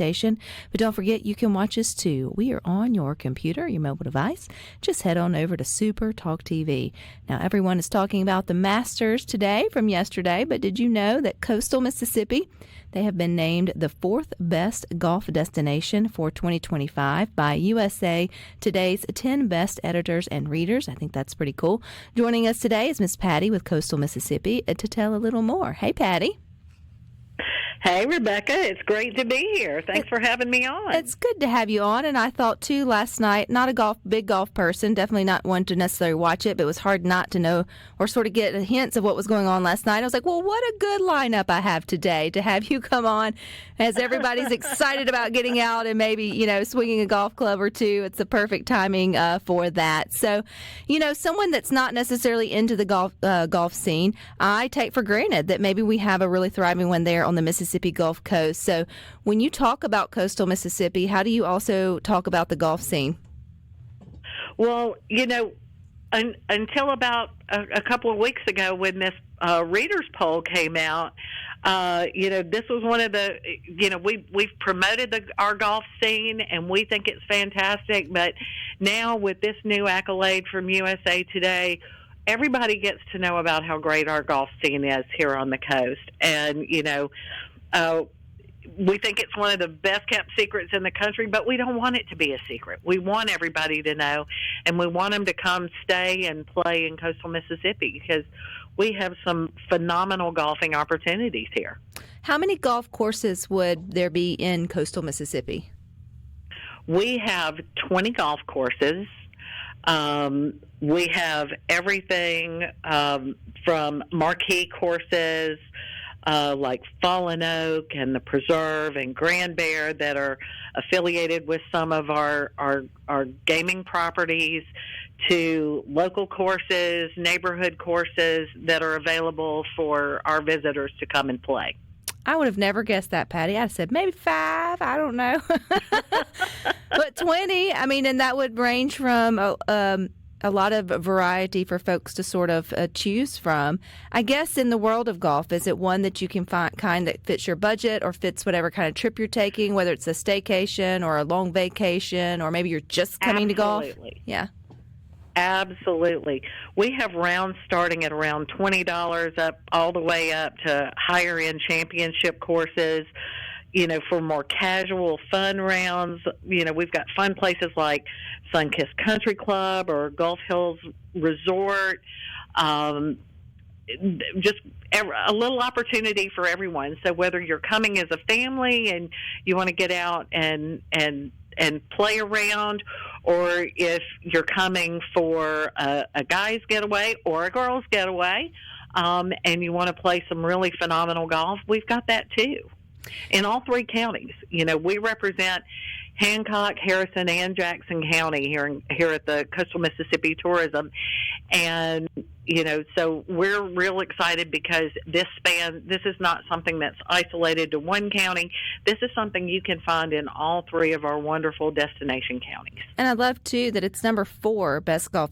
station. But don't forget, you can watch us too. We are on your computer, your mobile device. Just head on over to SuperTalk TV. Now, everyone is talking about the Masters today from yesterday, but did you know that Coastal Mississippi, they have been named the 4th best golf destination for 2025 by USA Today's 10 Best Editors and Readers. I think that's pretty cool. Joining us today is Miss Pattye with Coastal Mississippi to tell a little more. Hey, Pattye. Hey, Rebecca. It's great to be here. Thanks for having me on. It's good to have you on, and I thought, too, last night, not a big golf person, definitely not one to necessarily watch it, but it was hard not to know or sort of get hints of what was going on last night. I was like, well, what a good lineup I have today to have you come on as everybody's excited about getting out and maybe, swinging a golf club or two. It's the perfect timing for that. So, someone that's not necessarily into the golf scene, I take for granted that maybe we have a really thriving one there on the Mississippi Gulf Coast. So when you talk about coastal Mississippi, how do you also talk about the golf scene? Well, until about a couple of weeks ago when this readers poll came out, this was one of the, we've promoted our golf scene and we think it's fantastic. But now with this new accolade from USA Today, everybody gets to know about how great our golf scene is here on the coast. And, we think it's one of the best kept secrets in the country, but we don't want it to be a secret. We want everybody to know, and we want them to come stay and play in coastal Mississippi because we have some phenomenal golfing opportunities here. How many golf courses would there be in coastal Mississippi? We have 20 golf courses. We have everything from marquee courses like Fallen Oak and the Preserve and Grand Bear that are affiliated with some of our gaming properties, to local courses, neighborhood courses that are available for our visitors to come and play. I would have never guessed that, Pattye. I said maybe 5. I don't know. But 20, and that would range from a lot of variety for folks to sort of choose from. I guess in the world of golf, is it one that you can find kind that fits your budget or fits whatever kind of trip you're taking, whether it's a staycation or a long vacation, or maybe you're just coming to golf? Absolutely. Yeah. Absolutely. We have rounds starting at around $20 up all the way up to higher end championship courses. For more casual, fun rounds, we've got fun places like Sunkissed Country Club or Gulf Hills Resort. Just a little opportunity for everyone. So whether you're coming as a family and you want to get out and play around, or if you're coming for a guy's getaway or a girl's getaway, and you want to play some really phenomenal golf, we've got that too. In all 3 counties, we represent Hancock, Harrison, and Jackson County here at the Coastal Mississippi Tourism, and so we're real excited because this is not something that's isolated to one county. This is something you can find in all 3 of our wonderful destination counties. And I love too that it's number 4 best golf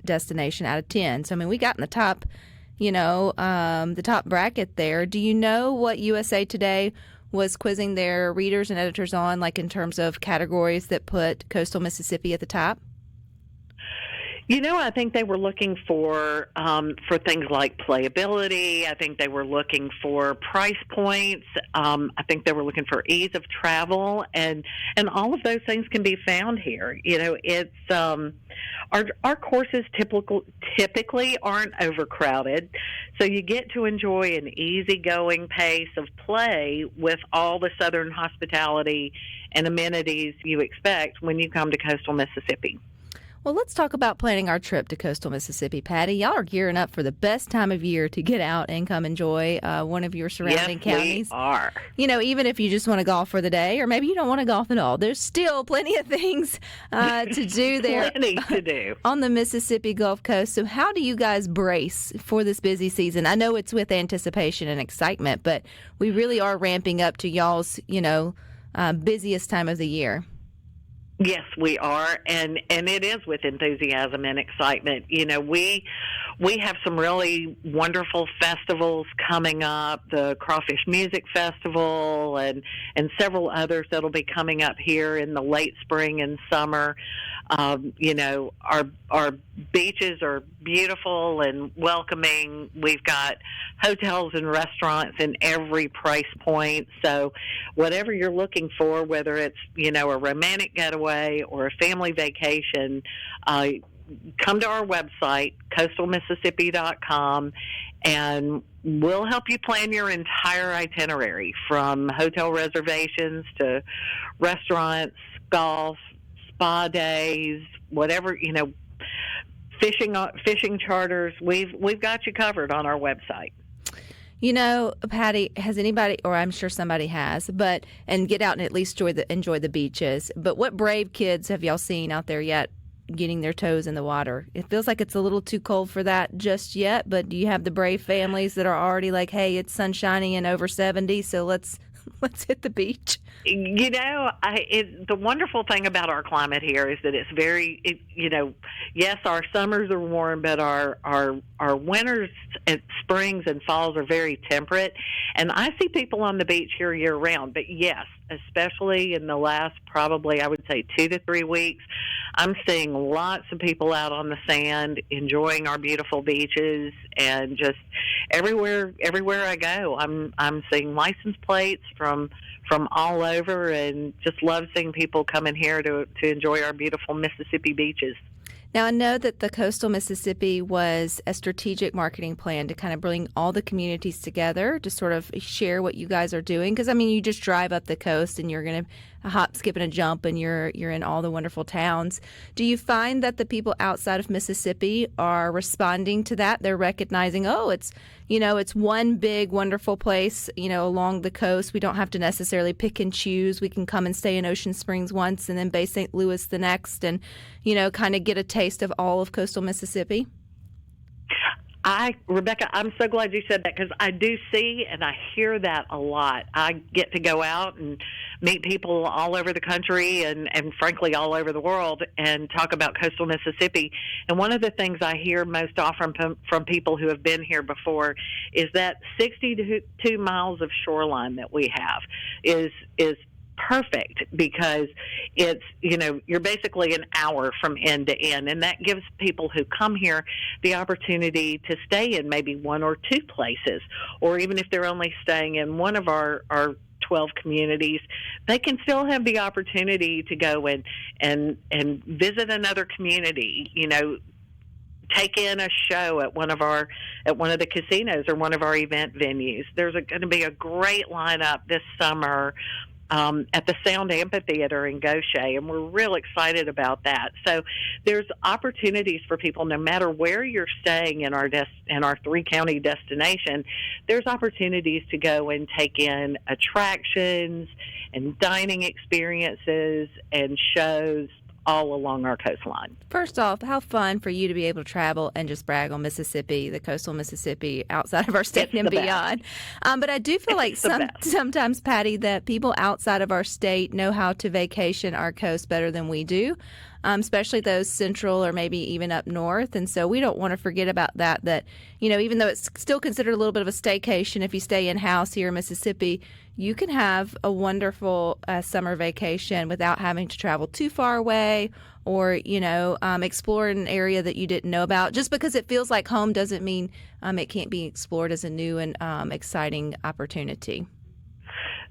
destination out of 10. So we got in the top, the top bracket there. Do you know what USA Today was quizzing their readers and editors on, like in terms of categories that put coastal Mississippi at the top? I think they were looking for things like playability. I think they were looking for price points. I think they were looking for ease of travel, and all of those things can be found here. It's our courses typically aren't overcrowded, so you get to enjoy an easygoing pace of play with all the southern hospitality and amenities you expect when you come to coastal Mississippi. Well, let's talk about planning our trip to coastal Mississippi, Pattye. Y'all are gearing up for the best time of year to get out and come enjoy one of your surrounding counties. Yes, we are. Even if you just want to golf for the day, or maybe you don't want to golf at all, there's still plenty of things to do there. Plenty to do. On the Mississippi Gulf Coast. So how do you guys brace for this busy season? I know it's with anticipation and excitement, but we really are ramping up to y'all's, busiest time of the year. Yes, we are, and it is with enthusiasm and excitement. We we have some really wonderful festivals coming up, the Crawfish Music Festival and several others that'll be coming up here in the late spring and summer. Our beaches are beautiful and welcoming. We've got hotels and restaurants in every price point. So whatever you're looking for, whether it's, a romantic getaway or a family vacation, come to our website, coastalmississippi.com, and we'll help you plan your entire itinerary, from hotel reservations to restaurants, golf, spa days, whatever, fishing charters. We've got you covered on our website. Patty, has anybody, or I'm sure somebody has, and get out and at least enjoy the beaches. But what brave kids have y'all seen out there yet getting their toes in the water? It feels like it's a little too cold for that just yet, but do you have the brave families that are already like, hey, it's sunshiny and over 70, so let's hit the beach? The wonderful thing about our climate here is that it's yes, our summers are warm, but our winters and springs and falls are very temperate. And I see people on the beach here year round. But yes, especially in the last probably, I would say, 2 to 3 weeks, I'm seeing lots of people out on the sand enjoying our beautiful beaches, and just everywhere I go, I'm seeing license plates from all over, and just love seeing people come in here to enjoy our beautiful Mississippi beaches. Now, I know that the Coastal Mississippi was a strategic marketing plan to kind of bring all the communities together to sort of share what you guys are doing. Because, you just drive up the coast and you're going to hop, skip, and a jump, and you're in all the wonderful towns. Do you find that the people outside of Mississippi are responding to that? They're recognizing, it's one big, wonderful place, along the coast. We don't have to necessarily pick and choose. We can come and stay in Ocean Springs once and then Bay St. Louis the next, and, kind of get a taste of all of coastal Mississippi. Rebecca, I'm so glad you said that, because I do see and I hear that a lot. I get to go out and meet people all over the country and frankly all over the world and talk about coastal Mississippi. And one of the things I hear most often from people who have been here before is that 62 miles of shoreline that we have is perfect, because it's, you're basically an hour from end to end, and that gives people who come here the opportunity to stay in maybe one or two places, or even if they're only staying in one of our 12 communities, they can still have the opportunity to go and visit another community, take in a show at one of the casinos or one of our event venues. There's going to be a great lineup this summer at the Sound Amphitheater in Gaucher, and we're real excited about that. So there's opportunities for people, no matter where you're staying in our 3-county destination. There's opportunities to go and take in attractions and dining experiences and shows all along our coastline. First off, how fun for you to be able to travel and just brag on Mississippi, the coastal Mississippi, outside of our state and beyond. But I do feel like sometimes, Patty, that people outside of our state know how to vacation our coast better than we do, especially those central or maybe even up north. And so we don't want to forget about that, even though it's still considered a little bit of a staycation if you stay in-house here in Mississippi, you can have a wonderful summer vacation without having to travel too far away or, explore an area that you didn't know about. Just because it feels like home doesn't mean it can't be explored as a new and exciting opportunity.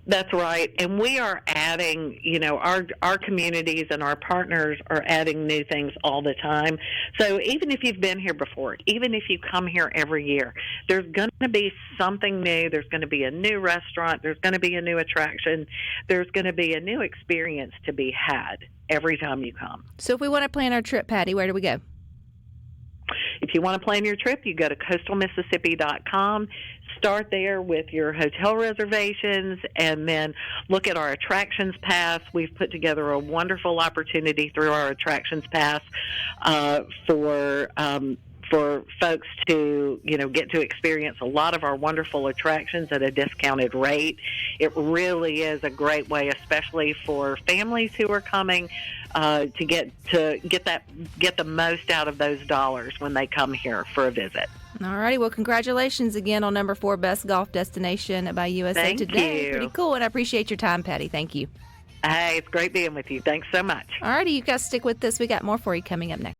That's right. And we are adding, our communities and our partners are adding new things all the time. So even if you've been here before, even if you come here every year, there's going to be something new. There's going to be a new restaurant. There's going to be a new attraction. There's going to be a new experience to be had every time you come. So if we want to plan our trip, Patty, where do we go? If you want to plan your trip, you go to coastalmississippi.com. Start there with your hotel reservations, and then look at our attractions pass. We've put together a wonderful opportunity through our attractions pass for for folks to, get to experience a lot of our wonderful attractions at a discounted rate. It really is a great way, especially for families who are coming to get the most out of those dollars when they come here for a visit. All righty. Well, congratulations again on number 4 best golf destination by USA Thank Today. you. Pretty cool, and I appreciate your time, Pattye. Thank you. Hey, it's great being with you. Thanks so much. All righty, you guys stick with this. We got more for you coming up next.